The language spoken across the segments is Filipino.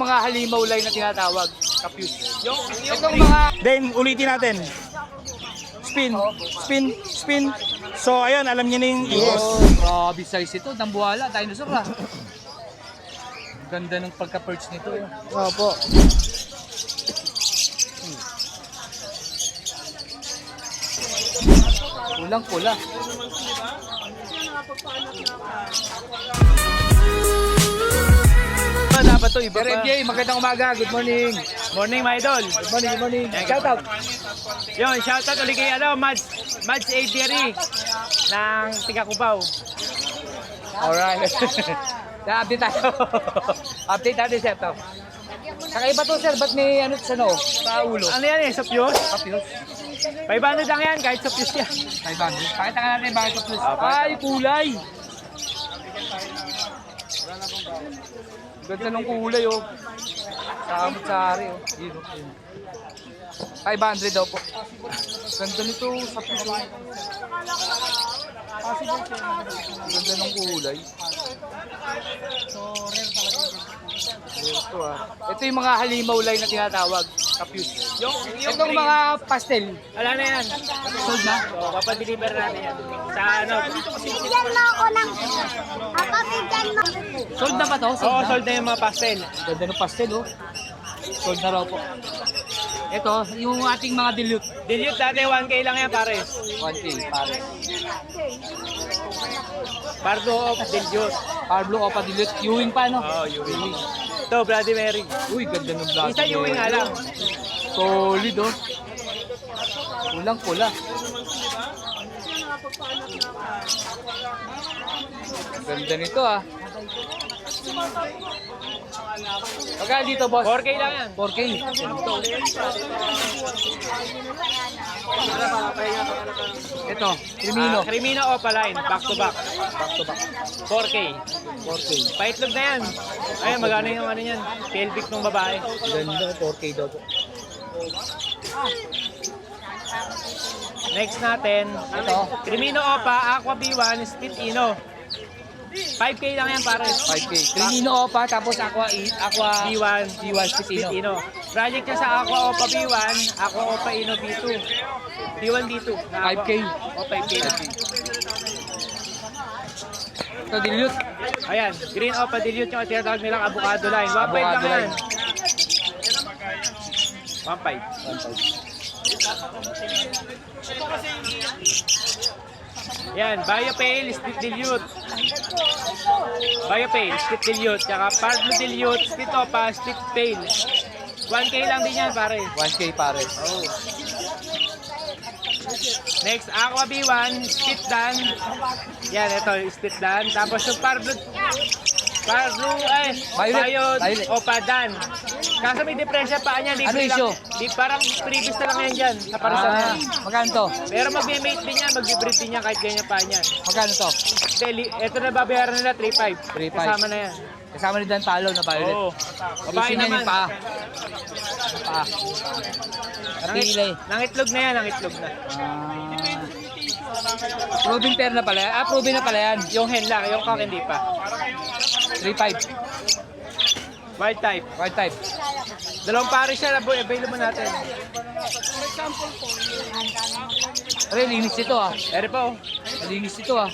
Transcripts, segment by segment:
mga halimaw line na tinatawag. Kapuse. Itong mga... Then, ulitin natin. Spin, spin, spin. So, ayun, alam niyo na yung ios. Grabe size ito. Dambuhala, dinosaur ah. Ganda ng pagka-perch nito. Opo. Kulang-kula. Dapat to, iba Sir pa. MJ, magandang umaga. Good morning. Morning, my idol. Good morning, good morning. Shout out. Yun, shout out ulit kay Mads Aviary ng Tiga Cubao. Alright. Na-update tayo. Update natin, sir. To. Kakaiba to, sir. Ba't may ano sa noo? Sa ulo? Ano yan eh, sa fuse? Kapiyos. 500 lang yan, kahit sa fuse yan. 500. Pakita ka natin bakit kapiyos. Ay, kulay. Ganda ng kulay, oh. Kamot-sari, oh. Yun, oh. 500 daw po. Ganda nito sa piso. Ganda ng kulay. Ito, ah. Ito yung mga halimaw line na tinatawag. Kapuse. Itong mga pastel. Wala na yan. Sold na? So, papadeliver natin yan. Sa ano? Bigyan mo ako ng... Ako, bigyan mo. Sold na ba to? Oo, sold na yung mga pastel. Ganda ng pastel, oh. Sold na raw po. Ito, yung ating mga dilute. Dilute dati 1K lang yan, pares. 1K, pare. Bardo of dilute. Parblo o pa dilute. Ewing pa, no? Oo, Ewing. Ito, Bloody Mary. Uy, ganda ng black. Isa Ewing nga lang. Solid, oh. Kulang-kula. Ganda nito, ah. Pagka dito, boss? 4K lang yan. 4K. Ito, Crimino. Crimino Opaline, back to back. Back to back. 4K. 4K. Paitlog na yan. Ayun, magkano yung ano yan? Pelvic ng babae. Ganda, 4K daw po. Next natin, Ito. Crimino Opa, Aqua B1, Split Ino. 5K lang yan, pare. 5K. Crimino Opa, tapos Aqua B1, B1 Split Spitino. Ino. Project niya sa Aqua Opa B1, Aqua Opa Ino B2. B1 B2. na Aqua- 5K. O, 5K lang. Ito, dilute. Ayan, Green Opa Dilute yung tinatawag nilang avocado line. 1.5 lang Avocado yan. line. 1.5. Yan, Biopale, Split Dilute. Biopale, Split Dilute. Tsaka Parblo Dilute, Split Opa, Split Pale. 1K lang din yan, pare. 1K pare. Oh. Next, Aqua B1, Split Dan. Yan, ito, Split Dan. Tapos yung Parblo, Violet. Opa Dan. Kaso may depresya pa niya. Ano issue? Parang previous na lang yan dyan. Sa parusan Ah, niya. magkano to? Pero mag-mate din yan, mag-breed din yan kahit ganyan pa niyan. Magkano to? Ito na babayaran nila 3.5. 3.5. Kasama na yan. Kasama ni Dan Palo na violet. Oo. Babae Ayusin niya naman. yung paa. Paa. Napilay. Nangitlog na yan, nangitlog na. Proven pair na pala yan. Ah, proven na pala yan. Yung hen lang, yung cock hindi pa. 3.5. Wild type. Wild type. Dalawang pares siya, available natin. Pero linis ito ah. Ere po. Linis ito ah.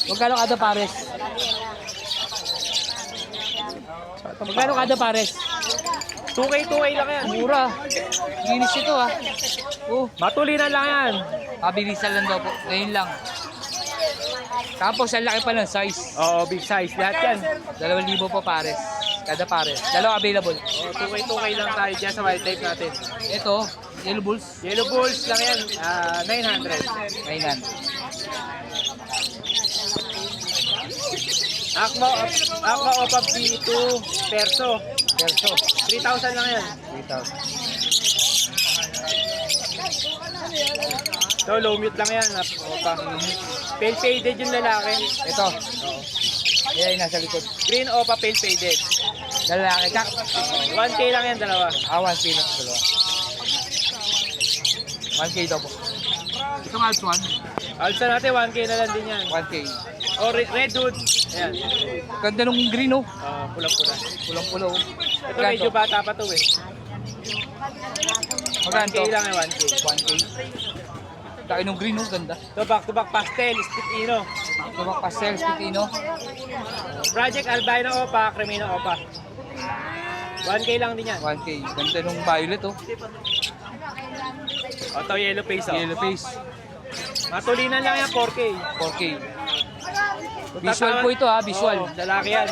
Magkano kada pares? Magkano kada pares? 2K lang yan. Mura. Linis ito ah. Oh, Matulinan lang yan. mabilisan lang daw po. Ngayon lang. Tapos ang laki pa ng size. Oo, big size. Lahat yan. 2,000 po pares. Kada pares. Dalawa available. Oh, 2K lang tayo dyan sa wild type natin. Ito, Yellow Bulls. Yellow Bulls lang yan. 900. Kailan? Aqua Opa B2 Perso. Perso. 3,000 lang yan. 3,000. So, low mute lang yan. Opa. Pale faded yung lalaki. Ito. Yan yung nasa likod. Green Opa pale faded. Lalaki. 1K lang yan, dalawa. 1K lang sa dalawa. 1K daw po. Itong Alps 1. Also natin, 1K na lang din yan. 1K. O redwood. Ayan. Ganda nung green, oh. Pulang-pula. Pulang-pula, oh. Ito medyo bata pa to eh. Magkano 1K to? lang eh, 1K. 1K. Laki nung green, oh. Ganda. Ito back-to-back pastel, split ino. Tubak pastel, spitino. Project Albino Opa, Cremino Opa. 1K lang din yan. 1K. Ganda nung violet, oh. Ito yellow face oh. Yellow face. Matulinan lang yan, 4K. 4K. Visual po ito, ha. Visual. Oo, lalaki yan.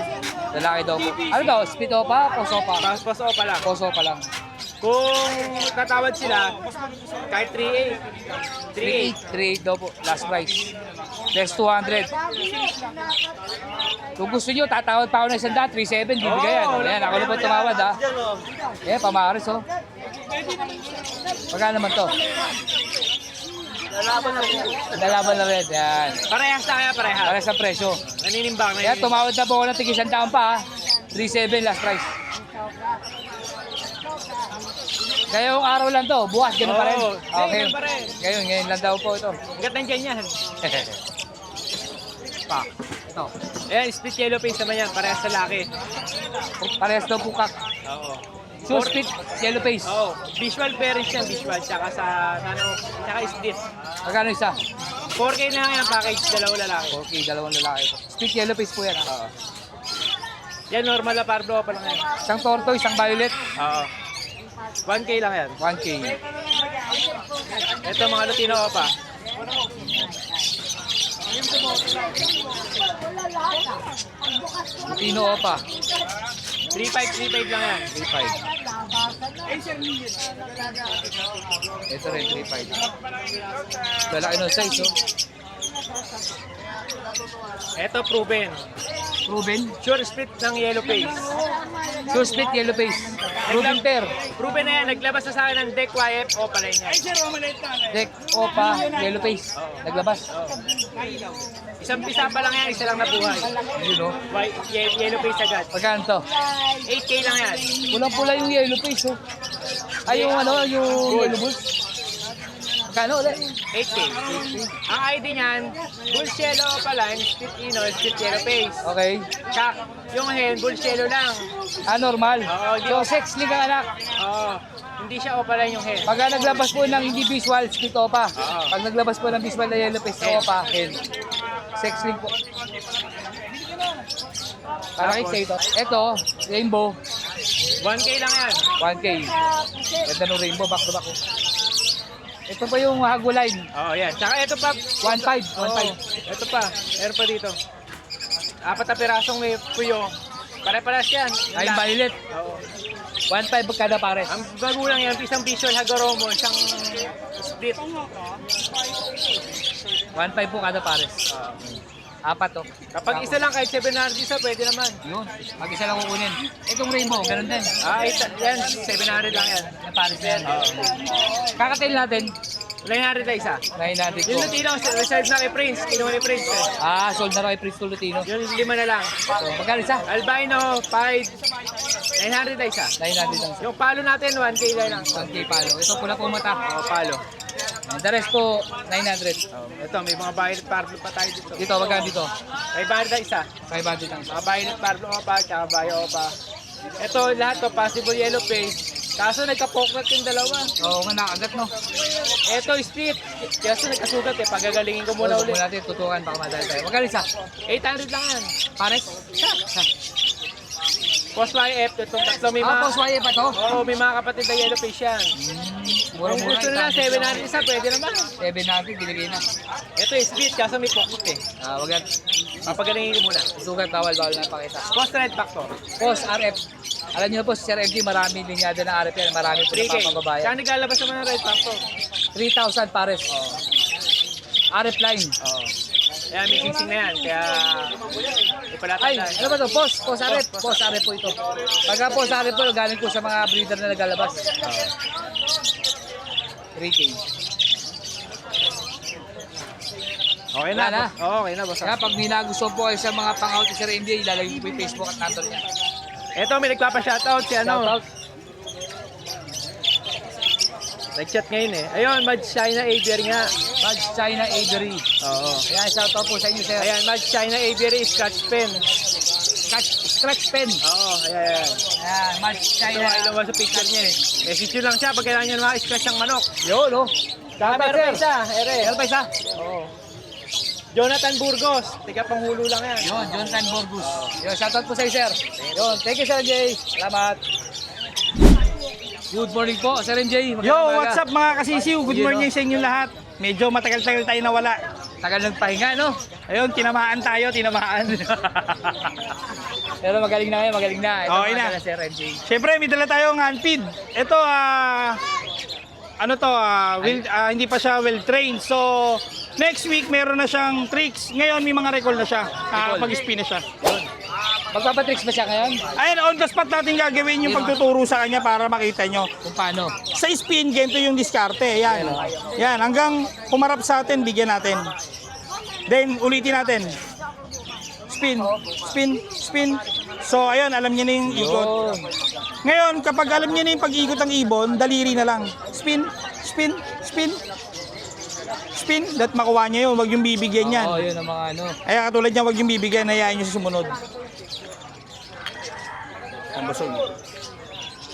Lalaki daw po. Ano daw? Spit opa? Poso pa? Pas Opa lang. Poso pa lang. Kung tatawad sila, kahit 3.8. 3.8 daw po. Last price. Less 200. Kung gusto nyo, tatawad pa ako ng 100, 3.7, bibigay yan. Ayan, ako na po tumawad, ha. Ayan, pamaris, oh. Magkano naman to? Lalaban na red, yan. Parehas na kaya, parehas. Para sa presyo. Naninimbang. Ayan, tumawad na po ako ng tig 100 pa, ha. 3.7 last price. Ngayong araw lang to, bukas ganun pa rin. Oo, Okay. ganun pa rin. Ngayon lang daw po ito. Hanggat nandyan yan. Pa. Ito. Ayan, split yellow face naman yan. Parehas sa laki. Parehas daw po kak. Oo. So, split yellow face. Oo. Visual parents yan, visual. Tsaka sa, tsaka split. Magkano isa? 4K na lang yan package, dalawang lalaki. Okay, dalawang lalaki po. Split yellow face po yan. Oo. Yan, normal na Pablo pa lang yan. Isang tortoise, isang violet. Oo. 1K lang yan. 1K. Ito mga Lutino pa. Lutino opa. 3.5 lang yan. 3.5. Ito rin, 3.5. Lalaki ng size, oh. Ito proven. Proven. Sure split ng yellow face. So, split yellow face. Proven pair. Proven na yan. Naglabas na sa akin ng deck YF o pala niya. Deck opa, yellow face. Naglabas. Isang pisa pa lang yan, isa lang nabuhay. Yun, oh. Yellow face agad. Magkano to? 8K lang yan. Pulang-pula yung yellow face, oh. Ay, yung ano, yung yellow bulls. Magkano ulit? 8K. Ang ID niyan, Bulls Yellow pa lang, split ino, split yellow face. Okay. Chak, yung hen, Bulls Yellow lang. Ah, normal. Oo, hindi So, sex link ang anak. Oo. Hindi siya opaline yung hen. Pagka naglabas po ng hindi visual, split opa. Oo. Pag naglabas po ng visual na yellow face, opa, hen. Sex link po. Para kay ito. Ito, rainbow, 1K lang yan. 1K. Ganda ng rainbow, back to back. Oh. Ito pa yung hago line, Oo, yan. Tsaka ito pa. 1.5. 1.5. Ito pa. Meron pa dito. 4 na pirasong may puyo. Pare-paras yan. Ay, violet. Oo. 1.5 kada pares. Ang bago lang yan, isang visual hagoromo, isang split. 1.5 po kada pares. Apat to. Kapag isa lang kahit 700 isa, pwede naman. Yun, mag-isa lang kukunin. Itong rainbow, ganun din. Yan, 700 lang yan. Na pares na yan. Kakatail natin, 900 na isa. 900 Yung po. Lutino, reserve na kay Prince. Kinuha ni Prince. Sold na rin kay Prince Lutino. Yung 5 na lang. So, magkano isa? Albino, 5. 900 na isa. 900 lang isa. Yung palo natin, 1K na lang. 1K palo. Ito pula po mata. Palo. The rest po, 900. Ito, may mga violet parblo pa tayo dito. Dito, magkano dito? May violet na isa. 500 lang isa. Mga violet parblo pa, tsaka bio pa. Ito, lahat to possible yellow face. Kaso nagka-pocket yung dalawa. Oo, nga nakagat, no? Ito, split. Kaso nagkasugat eh. Pagagalingin ko muna Muna ulit. natin, tutukan baka madali tayo. Magkano isa? 800 lang yan. Pares? Post YF, itong tatlo may mga... Post wire pa to? Oo, may mga kapatid na yellow face yan. Kung Mura-mura. gusto nila, 700 isa, pwede naman. 700, binigay na. Ito yung split, kaso may pocket eh. Wag yan. Papagalingin ko muna. Sugat, bawal na pakita. Cost red factor. Post RF. Alam niyo po, si Sir MD, marami linyado ng RF yan. Marami po 3K. napapababayan. Saan naglalabas naman ng red factor? 3,000 pares. RF line. Oo. Kaya may kingsing na yan, kaya... Ay, ano ba to? Post RF. Post RF po ito. Pagka post RF po, galing po sa mga breeder na naglalabas. 3K. Okay Wala na. Oo, okay na, boss. Kaya pag may nagustuhan po kayo sa mga pang-out ni Sir MD, ilalagay ko po yung Facebook at number niya. Ito, may nagpapa-shoutout si ano. Shoutout. Nag-chat ngayon eh. Ayun, Mad China Aviary nga. Buds China Avery. Oo. Ayan, shout out po sa inyo, sir. Ayan, Mads China Avery, scratch pen. Scratch pen. Oo, ayan. Ayan, Buds China. Ito mo sa picture niya eh. Message nyo lang siya pag kailangan nyo na scratch ng manok. Yun, oh. Shout out, Meron pa sir. isa, ere. Meron pa isa? Oo. Jonathan Burgos, tiga panghulo lang yan. Yun, Jonathan Borgus. Yun, shout out po sa iyo, sir. Yun, thank you, Sir MJ. Salamat. Good morning po, Sir MJ. Magandang Yo, umaga. what's up mga kasisiw? Good Yun, morning sa inyo lahat. Medyo matagal-tagal tayo nawala. Tagal ng pahinga, no? Ayun, tinamaan tayo, tinamaan. Pero magaling na ngayon, magaling na. Ito Okay mga na. dala, Sir MJ. Siyempre, may dala tayong hand feed. Ito, hindi pa siya well-trained. So, next week, meron na siyang tricks. Ngayon, may mga recall na siya. Pag-spin na siya. Magpapatricks ba siya ngayon? Ayun, on the spot natin gagawin yung pagtuturo sa kanya para makita nyo. Kung paano? Sa spin, ganito yung diskarte. Yan. Yan, hanggang pumarap sa atin, bigyan natin. Then, ulitin natin. Spin, spin, spin. So, ayun, alam niya na yung ikot. Yun. Ngayon, kapag alam niya na yung pag-ikot ng ibon, daliri na lang. Spin, spin, spin. Spin, that makuha niya yun. Huwag yung bibigyan yan. Oo, yun ang mga ano. Ay, katulad niya, huwag yung bibigyan, hayaan niyo sa sumunod. Ang busog.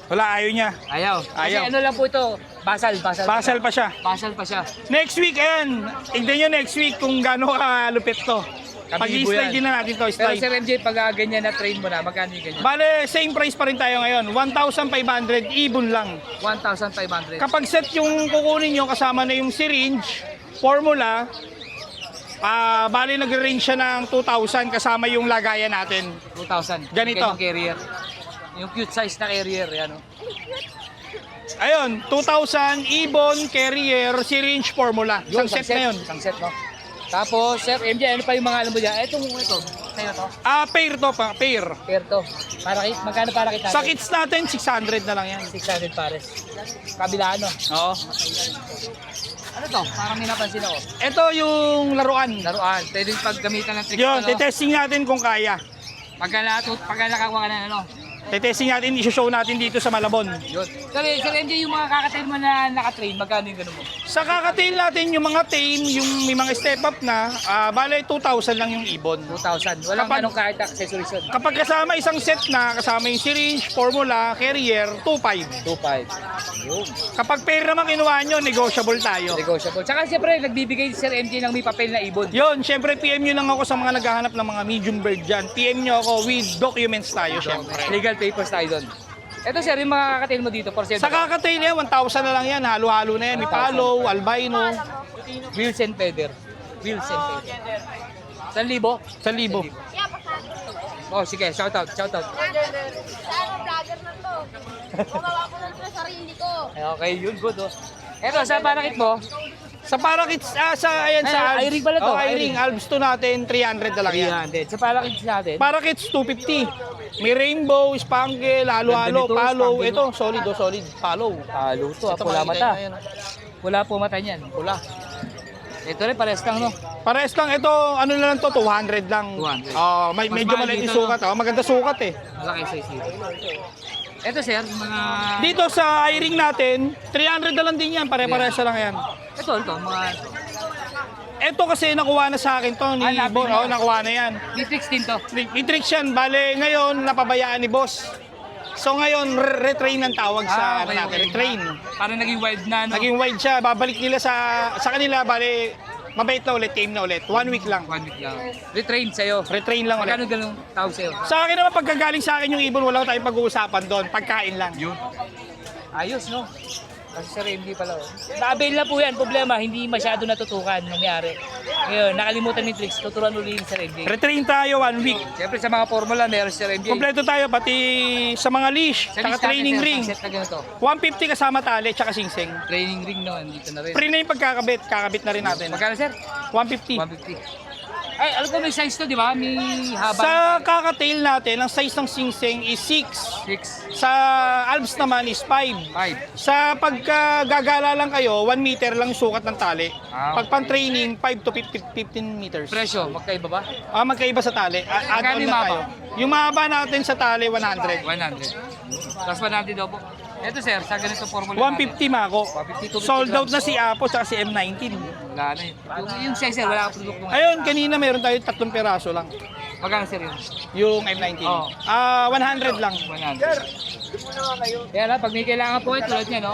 Wala, ayaw niya. Ayaw. Kasi Ayaw. ano lang po ito, basal. Basal pa siya. Basal pa siya. Next week, ayan. Tignan nyo next week kung gaano kalupit to. Kabibo Pag-i-slide yan. din na natin to, Pero slide. Sir MJ, pag ganyan na train mo na, magkano yung ganyan? Bale, same price pa rin tayo ngayon. 1,500, ibon lang. 1,500. Kapag set yung kukunin nyo, kasama na yung syringe, formula, bale nag-range siya ng 2,000 kasama yung lagayan natin. 2,000. Ganito. Yung carrier. Yung cute size na carrier, yan o. Ayun, 2,000, ibon, carrier, syringe, formula. Isang set na yun. Isang set, no? Tapos, Sir MJ, ano pa yung mga ano mo dyan? Ito, sa'yo to. Pair to pa, pair. Pair to. Magkano para kita? Sa kits natin, 600 na lang yan. 600 pares. Kabila ano? Oo. Ano to? Parang may napansin ako. Ito yung laruan. Laruan. Pwede paggamitan ng tricks. Yun, ano? testing natin kung kaya. Pagka nakakuha ka na ano? Testing natin, i-show natin dito sa Malabon. Yun. Sir MJ, yung mga kakatail mo na nakatrain, magkano yung gano'n mo? Sa kakatail natin, yung mga tame, yung may mga step up na, bale 2,000 lang yung ibon. 2,000. Walang Kapag- anong kahit accessories yun. Kapag kasama isang set na, kasama yung syringe, formula, carrier, 2,500. 2,500. Yun. Kapag pair naman kinuha nyo, negotiable tayo. Negotiable. Tsaka siyempre, nagbibigay si Sir MJ ng may papel na ibon. Yun, syempre PM nyo lang ako sa mga naghahanap ng mga medium bird dyan. PM nyo ako with documents tayo, syempre. Legal papers tayo doon. Ito sir, yung mga kakatail mo dito, for sale. Sa kakatail yan, 1,000 na lang yan. Halo-halo na yan. May palo, albino, Wheels and feather. Wheels and feather. 1,000? 1,000. Oh, sige, shout out. Sa ano, vlogger na to. Gumawa ko lang sa sarili ko. Okay, yun, good oh. Ito, sa parakit mo, Sa parakits, ayan sa Ay, iring pala to, Oh, iring. iring. Alps to natin, 300 na lang yan. 300. Sa parakit natin, Parakits, 250. May rainbow, spangle, halo-halo, Ganda nito, palo. spangle. Ito, solid, solid. Palo. halo to, Ito, pula makikita mata. nyo yan, oh. Pula po mata niyan. Pula. Ito rin, pares lang, no? Pares lang, ito, ano na lang to, 200 lang. 200. Medyo mahal maliit yung dito, sukat. Maganda sukat eh. Malaki size dito. Ito sir, mga... Dito sa iring natin, 300 na lang din yan. Pare-paresa lang yan. Ito, mga... Ito kasi nakuha na sa akin to ni nabili Boss. na. Oh, nakuha na yan. Matrix din to. May tricks yan. Bale, ngayon, napabayaan ni Boss. So ngayon, retrain ang tawag sa okay, natin. okay. Retrain. Parang naging wild na, no? Naging wide siya. Babalik nila sa kanila. Bale, mabait na ulit. Tame na ulit. 1 week lang. 1 week lang. Retrain sa'yo. Retrain lang ulit. Magkano ganun tawag sa'yo? Sa akin naman, pagkagaling sa akin yung ibon, wala tayong pag-uusapan doon. Pagkain lang. Yun. Ayos, no? Kasi Sir MD pala, oh. Na-avail na po yan. Problema, hindi masyado natutukan nangyari. Ngayon, nakalimutan ni Trix. Tuturuan ulit ni Sir MD. Retrain tayo 1 week. Siyempre sa mga formula, meron si Sir MD. Kompleto tayo, pati sa mga leash, Sa saka list natin, training sir, ring. Set na ganito. 150 kasama tali, tsaka singsing. Training ring naman, dito na rin. Free na yung pagkakabit. Kakabit na rin natin. Magkano, sir? 150. 150. Ay, alam ko may size to, di ba? May haba. Sa kakatail natin, ang size ng singsing is 6. 6, Sa Alps naman is 5. 5. Sa pagkagagala lang kayo, 1 meter lang yung sukat ng tali. Ah, Pag pan-training, 5 to 15 meters. Presyo, magkaiba ba? Magkaiba sa tali. Add Magkano on yung lang mahaba? tayo. Yung mahaba natin sa tali, 100. 100. Tapos 100 daw po. Ito sir, sa ganitong formula 150 Mako. 150 to 50 Sold out na grams. si Apo at si M19. Wala na yun. Yung size sir, wala akong produkto ngayon. Ayun, kanina meron tayo 3 peraso lang. Magkano sir yun? Yung M19. Oo. 100 lang. 100. Kaya lang, pag may kailangan po ito, tulad niya, no?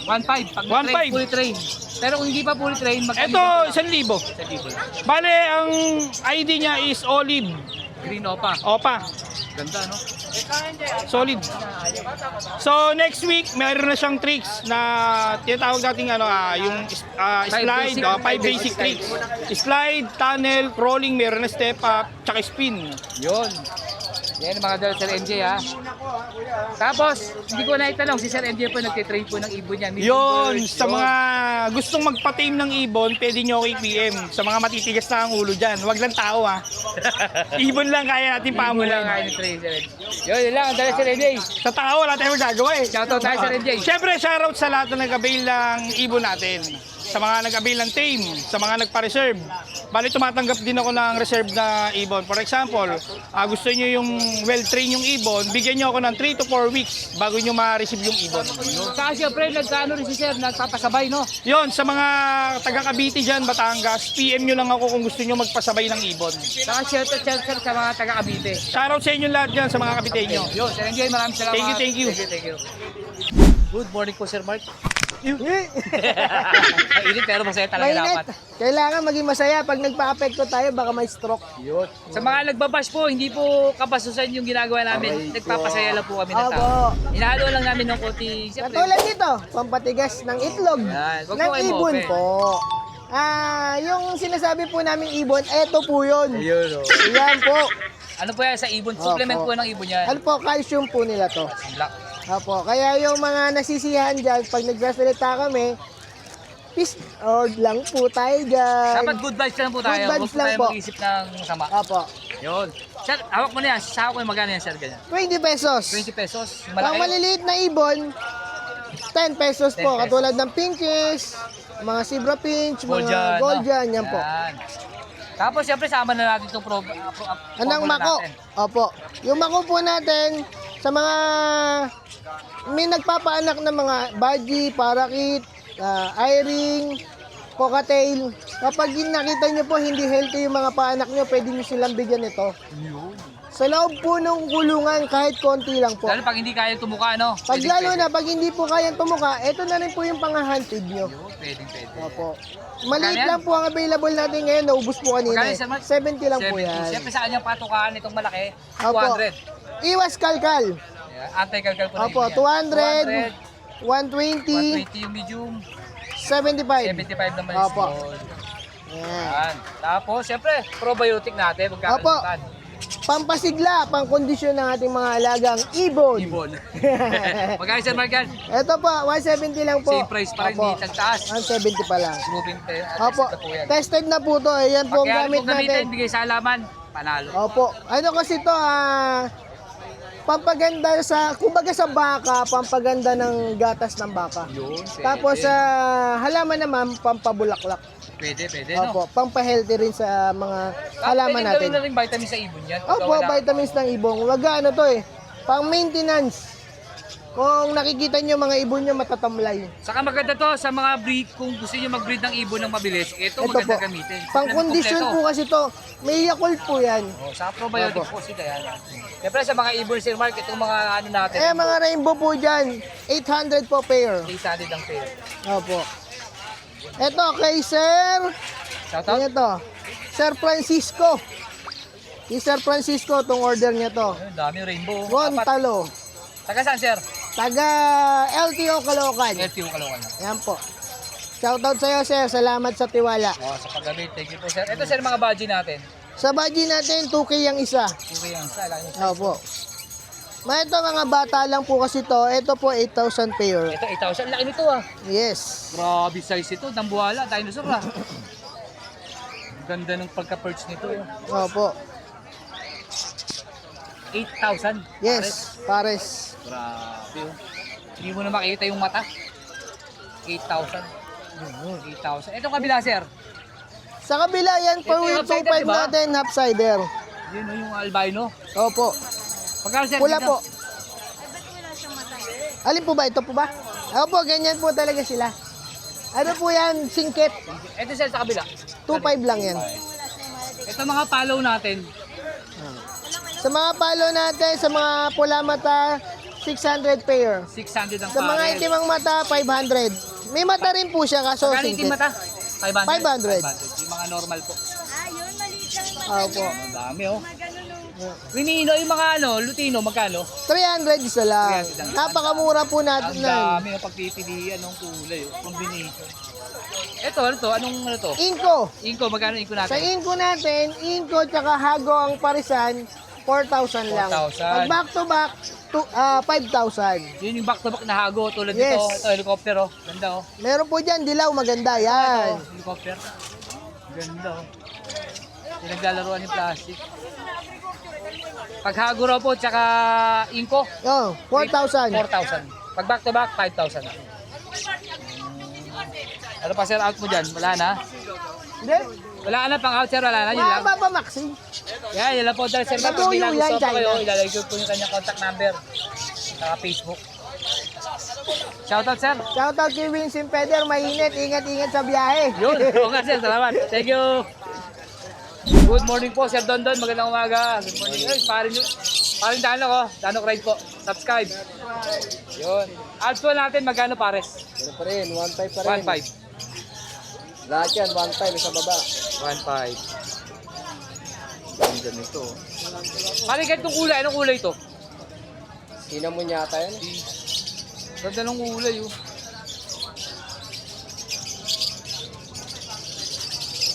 1.5 pag 1.5. fully train. Pero kung hindi pa fully train, magkano Ito, ba? 1,000. 1,000 lang. Bale, ang ID niya is Olive. Green Opa. Opa. Ganda, no? Solid. So next week meron na siyang tricks na tinatawag natin yung slide, basic- 5 five basic basic tricks. Slide, tunnel, crawling, meron na step up, tsaka spin. Yun. Yan mga dala Sir MJ ha. Tapos, hindi ko na itanong, si Sir MJ po nagtitrain po ng ibon niya. Yun, sa mga gustong magpa-tame ng ibon, pwede nyo ako i-PM. Sa mga matitigas na ang ulo dyan, wag lang tao ha. Ibon lang kaya natin Ibon lang paamulan. kayo ng train, Sir MJ. Yun lang, ang dala Sir MJ. Sa tao, wala tayong magagawa eh. Shoutout tayo Sir MJ. Siyempre, shoutout sa lahat na nag-avail ng ibon natin. Sa mga nag-avail ng tame, sa mga nagpa-reserve. Bali, tumatanggap din ako ng reserve na ibon. For example, gusto nyo yung well-trained yung ibon, bigyan nyo ako ng 3 to 4 weeks bago nyo ma-receive yung ibon. Saka siyempre, nagkaano rin si Sir, nagpapasabay, no? Yon, sa mga taga-Cavite dyan, Batangas, PM nyo lang ako kung gusto nyo magpasabay ng ibon. Saka shoutout Sir sa mga taga-Cavite. Shoutout sa inyo lahat dyan, sa mga Caviteño. Yun, Sir MJ, maraming salamat. Thank you. Thank you. Good morning po, Sir Mark. Mainit pero masaya talaga Mainit. dapat. Kailangan maging masaya. Pag nagpa-apekto tayo, baka may stroke. Yun. Sa mga nagbabash po, hindi po kabasusan yung ginagawa namin. Nagpapasaya lang po kami ng tao. Inahalo lang namin ng konti. Siyempre, Katulad nito, pampatigas ng itlog. Yan. Wag po Ng kayo ibon ma-open. po. Yung sinasabi po namin ibon, eto po yun. Ayun, oh. Yan po. Ano po yan sa ibon? Supplement po ng ibon yan. Ano po, calcium po nila to. Black. Opo, kaya yung mga nasisiyahan dyan, pag nagsasalita kami, peace or lang po tayo dyan. Dapat good vibes lang po tayo. Good vibes Huwag po lang tayo po. mag-isip ng sama. Opo, Yun. Sir, hawak mo na yan. Sa ako yung magkano yan, sir, ganyan. 20 pesos. 20 pesos. Yung Ang malaki. maliliit na ibon, 10 pesos 10 po. pesos. Katulad ng pinches, mga zebra pinch, Gold mga yan, gold no? yan, yan po. Yan. Tapos, siyempre, sama na natin itong Anong formula mako? natin. Opo. Yung mako po natin, sa mga may nagpapaanak ng mga budgie, parakit, eye-ring, cockatail. Kapag nakita nyo po hindi healthy yung mga paanak nyo, pwede nyo silang bigyan ito. Sa loob po ng kulungan, kahit konti lang po. Lalo pag hindi kaya tumuka, no? Pag Pwede, lalo pwede. na, pag hindi po kayang tumuka, ito na rin po yung pangahantid nyo. Yun, pwede. Opo. Maliit Magkano yan? lang po ang available natin ngayon, naubos po kanina. Magkano Eh. yan, Sir Mark? 70 lang po 70. yan. Siyempre sa kanyang patukaan itong malaki, Opo. 200. Iwas kalkal. Yeah, anti-calcal po na Opo, yun yan. 200, 120, 120 yung medium, 75. 75 naman yung Opo. small. Yan. Yan. Tapos, siyempre, probiotic natin, magkakalimutan. Pampasigla, pangkondisyon ng ating mga alagang ibon. Ibon. Magkano Sir Mark yan? Ito po, 170 lang po. Same price pa rin, Opo. hindi tagtaas. 170 pa lang. Moving Opo, na po yan. tested na po to. Ayan po ang Pag gamit kung gamitin, natin. bigay sa halaman, panalo. Opo. Ano kasi to, pampaganda sa, kumbaga sa baka, pampaganda ng gatas ng baka. Yun, pwede. Tapos sa halaman naman, pampabulaklak. Pwede, no? Opo, pampahealthy rin sa mga halaman Pwede natin. gawin na rin vitamin sa ibon yan. Opo, vitamins ng ibong. Wag ano to eh. Pang maintenance. Kung nakikita nyo mga ibon nyo matatamlay. Saka maganda to sa mga breed, kung gusto niyo mag-breed ng ibon ng mabilis, ito Ito maganda po. gamitin. Pang condition Kompleto. po kasi to. May Yakult po yan. Oh, sa probiotic Opo. po sila yan. Siyempre sa mga ibon Sir Mark, itong mga ano natin, Eh mga rainbow po dyan. 800 po pair. 800 ang pair. Opo. Ito kay Sir. Shoutout. Ito. Sir Francisco. Si Sir Francisco, itong order niya to. Ayun, dami rainbow. Gontalo. Taga saan sir? Taga LTO Caloocan. LTO Caloocan. Yan po. Shoutout sa'yo, Sir. Salamat sa tiwala. Oh, sa paggamit. Thank you po sir. Ito sir mga budgie natin. Sa budgie natin, 2K ang isa. Okay yan sa lang. Ito Opo. Ito mga bata lang po kasi to. Ito po 8,000 pair. 8,000. Laki nito ah. Yes. Grabe size ito. Dambuhala. Dinosaur ah. Ganda ng pagka-perch nito. Opo. 8,000. Yes. Pares. Grabe. Oh. Hindi mo na makita yung mata. 8,000. 8,000. Itong kabila, sir. Sa kabila yan, per Ito yung week half-sider, 2.5 diba? natin, half cider. Yun oh, yung albino. Opo. Pagkano, sir? Pula dito? po. Alin po ba? Ito po ba? Ako po, ganyan po talaga sila. Ano po yan? Singkit. Ito sir sa kabila. 2.5 lang yan. Ito mga follow natin. Sa mga palo natin, sa mga pula mata, 600 pair. 600 ang Sa mga pares. itimang mata, 500. May mata rin po siya, kaso Magkano itim singkit. mata? 500. 500. 500. Yung mga normal po. Ayun, maliit lang yung Opo. Ang dami oh. magano no. Winino, yung mga Lutino, magkano? 300 isa lang. 300 lang. Napakamura po Ang natin na. dami yung pagpipilian ng kulay, oh. Combination. Ito, ano to? Anong ano to? Inko. Inko, magkano inko Sa natin? inko natin, inko tsaka hago ang parisan, 4,000 lang. 4,000. Pag back to back, 5,000. Yun yung back-to-back na hago tulad Yes. nito. Ito, helicopter oh. Ganda oh. Meron po dyan, dilaw, maganda. Yan. Ito, helicopter. Ganda oh. Yung naglalaroan yung plastic. Pag hago raw po, tsaka inko, Oh, 4,000. 4,000. Pag back-to-back, 5,000. Ano pa sir, out mo dyan? Wala na? Hindi. Wala na pang out sir, wala na. Yun lang. Mahaba pa, Maxi. Yan, yun lang po dahil sir. Pag Natuyo may yan, nagustuhan po China. kayo, ilalagay ko po yung kanyang contact number sa Facebook. Shoutout sir. Shoutout kay Vincent Peder, mainit. Ingat-ingat sa biyahe. Yun, oo nga sir, salamat. Thank you. Good morning po Sir Don Don, magandang umaga. Good morning. Ay, parin Danok ride po. Subscribe. Yun. Ads po natin, magkano pares? Ano pa rin, 1.5 pa rin. 1.5. Lahat yan, 1.5 sa baba. 1.5. Ganda nito. Parin kahit itong kulay, anong kulay ito? Cinnamon yata yan. Ganda ng kulay oh.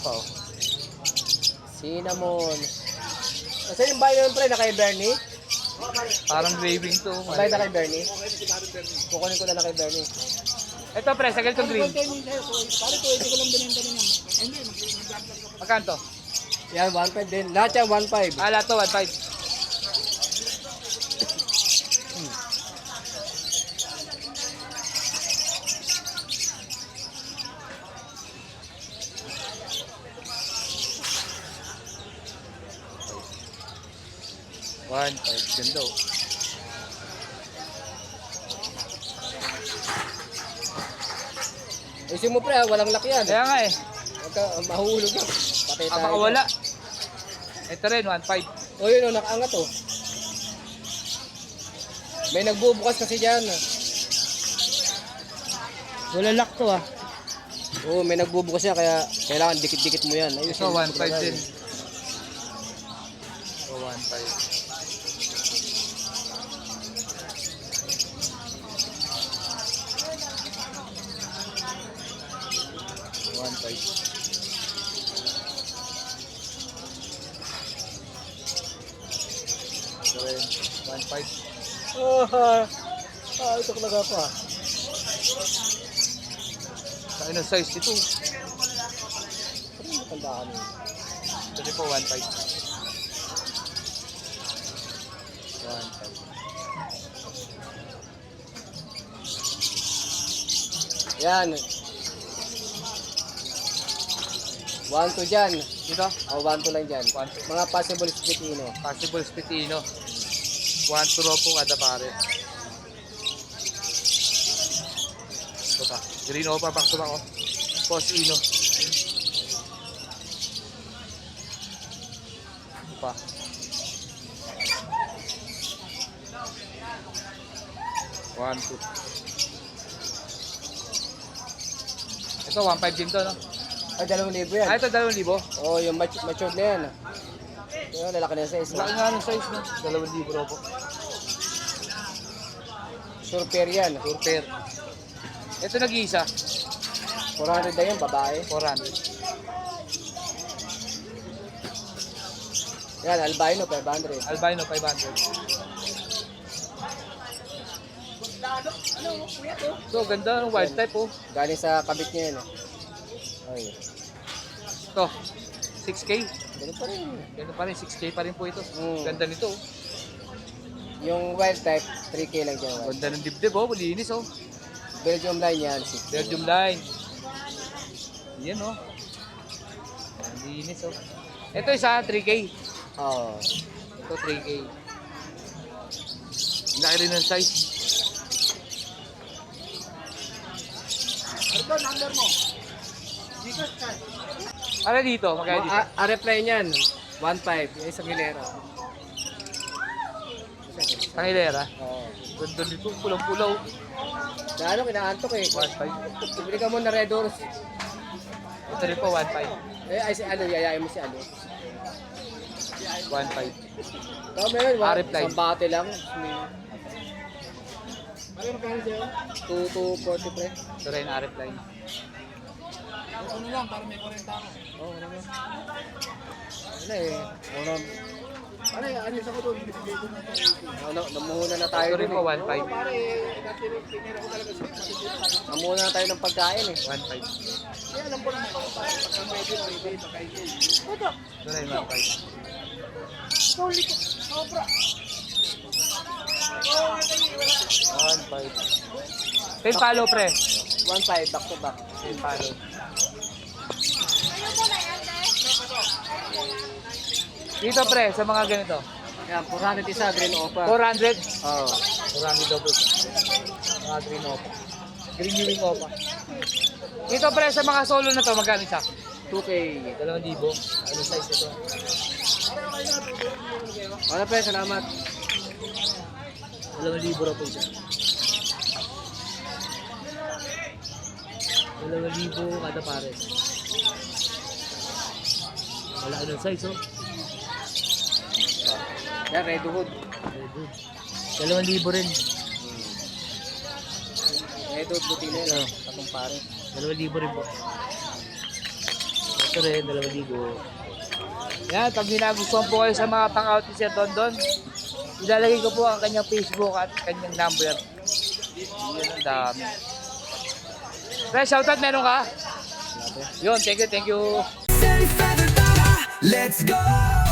Oh. Cinnamon. Kasi yung bayo yung pre na kay Bernie? Parang graving to. Bayo na kay Bernie? Kukunin ko na lang kay Bernie. Ito pre, sa ganitong green. Magkano to? Yan, 1.5 din. Lahat yan, 1.5. Ah, lahat to, 1.5. One, five, ganda oh. Isin mo pre, walang lock yan. Kaya nga eh, Mahulog yan. Patay baka wala. Ito rin, 1.5. O yun, nakaangat oh. May nagbubukas kasi dyan. Wala lock to ah. Oo, may nagbubukas yan kaya kailangan dikit-dikit mo yan. Ayun, Ito, 1.5 din. So, 1.5. Ito talaga pa. Sa ano size ito? Tandaan mo. Ito din po 1.5. 1.5. Yan. 1-2 dyan. Dito? O, 1-2 lang dyan. 1.2. Mga possible split ino. Possible spitino. 1 raw po kada pare. Ito pa. Green o pa, back to back o. Post ino. Ito pa. One, two. Ito, 1.5 din to, no? Ay, 2,000 yan. Ah, ito, 2,000. Oo, yung matured na yan. Yung lalaki na size. Laki nga ng size, no? 2,000 raw po. Sure pair yan. Tour pair. Ito nag-iisa. 400 na yan, babae. 400. Yan, albino, 500. Albino, 500. So, ganda ng wild type, oh. Galing sa kabit niya yan. Ay, Ito, 6K. ganun pa rin. Ganun pa rin, 6K pa rin po ito. Mm. Ganda nito, oh. Yung wild type, 3K lang dyan. Ganda ng dibdib, oh. Malinis, oh. Belgium line yan, 6K. Belgium line. Yan, oh. Malinis, oh. Ito isa, 3K. Oo. Ito, 3K. Laki rin ng size. Ano dito? Magkano dito? reply niyan, 1.5, yung isang hilera. Tangilera. Ganda dito, pulang-pulaw. Ano, kinaantok eh. 1.5. Bili ka muna Red Doors. Ito rin po, 1.5. Ay si ano, yayain mo si ano. 1.5. Ikaw meron, reply. isang bate lang. 2 pre. Ito rin, RF line. Ano eh. Namuhuna na tayo Ito rin dun po, eh. 1.5. Namuhuna na tayo ng pagkain eh. 1.5. Ito rin, 1.5. 1.5. Pay follow, pre. 1.5 back to back. Pay follow. Dito, pre, sa mga ganito. Yan, 400 isa, green offer. 400. Oo. 400 double. Mga green opa. Green wing opa. Dito, pre, sa mga solo na to, magkano isa? 2K. 2,000. Ano size ito? Ano pre, salamat. 2,000 raw po isa. 2,000 kada pares. Wala ka ng size, oh. Yan, Red Hood. 2,000 rin. Red Hood, buti na yun. Tatong pare. 2,000 rin po. Ito rin, 2,000. Yan, pag ginagustuhan po kayo sa mga pang-out ni Sir Dondon, ilalagay ko po ang kanyang Facebook at kanyang number. Yan ang dami. Pre, shoutout meron ka? Yun, thank you, thank you. Let's go!